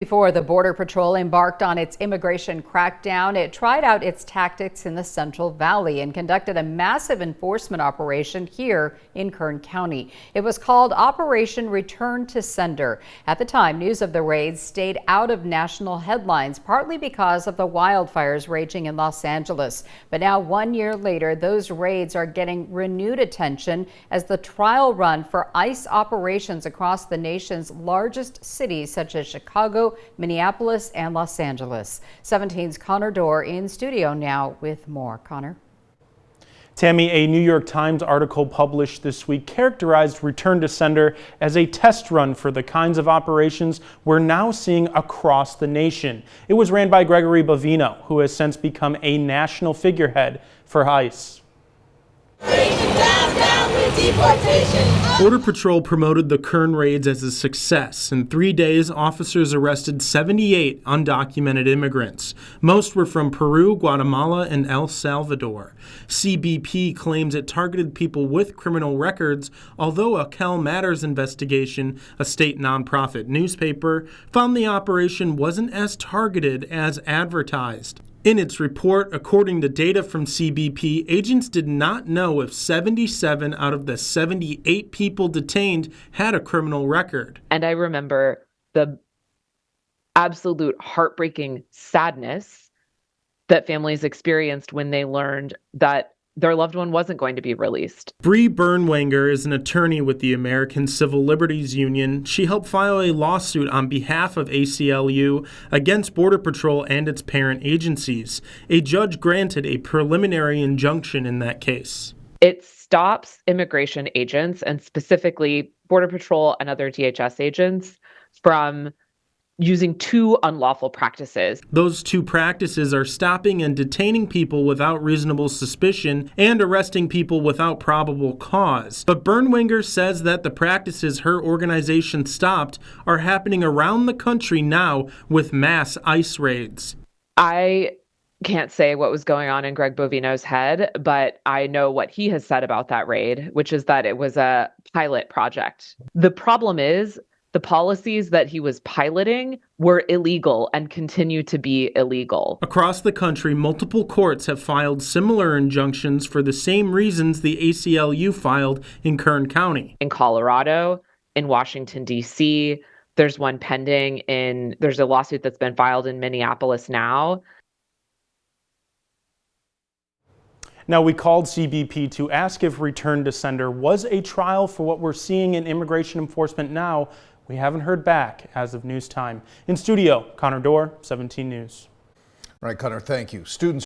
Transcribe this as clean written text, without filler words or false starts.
Before the Border Patrol embarked on its immigration crackdown, it tried out its tactics in the Central Valley and conducted a massive enforcement operation here in Kern County. It was called Operation Return to Sender. At the time, news of the raids stayed out of national headlines, partly because of the wildfires raging in Los Angeles. But now, 1 year later, those raids are getting renewed attention as the trial run for ICE operations across the nation's largest cities, such as Chicago, Minneapolis, and Los Angeles. 17's Connor Dorr in studio now with more. Connor. Tammy, a New York Times article published this week characterized Return to Sender as a test run for the kinds of operations we're now seeing across the nation. It was ran by Gregory Bovino, who has since become a national figurehead for ICE. Border Patrol promoted the Kern raids as a success. In 3 days, officers arrested 78 undocumented immigrants. Most were from Peru, Guatemala, and El Salvador. CBP claims it targeted people with criminal records, although a Cal Matters investigation, a state nonprofit newspaper, found the operation wasn't as targeted as advertised. In its report, according to data from CBP, agents did not know if 77 out of the 78 people detained had a criminal record. And I remember the absolute heartbreaking sadness that families experienced when they learned that their loved one wasn't going to be released. Bree Bernwanger is an attorney with the American Civil Liberties Union. She helped file a lawsuit on behalf of ACLU against Border Patrol and its parent agencies. A judge granted a preliminary injunction in that case. It stops immigration agents, and specifically Border Patrol and other DHS agents, from using two unlawful practices. Those two practices are stopping and detaining people without reasonable suspicion and arresting people without probable cause. But Bernwanger says that the practices her organization stopped are happening around the country now with mass ICE raids. I can't say what was going on in Greg Bovino's head, but I know what he has said about that raid, which is that it was a pilot project. The problem is, the policies that he was piloting were illegal and continue to be illegal. Across the country, multiple courts have filed similar injunctions for the same reasons the ACLU filed in Kern County. In Colorado, in Washington, D.C., there's one pending there's a lawsuit that's been filed in Minneapolis now. Now, we called CBP to ask if Return to Sender was a trial for what we're seeing in immigration enforcement now. We haven't heard back as of news time. In studio, Connor Dorr, 17 News. All right, Connor, thank you. Students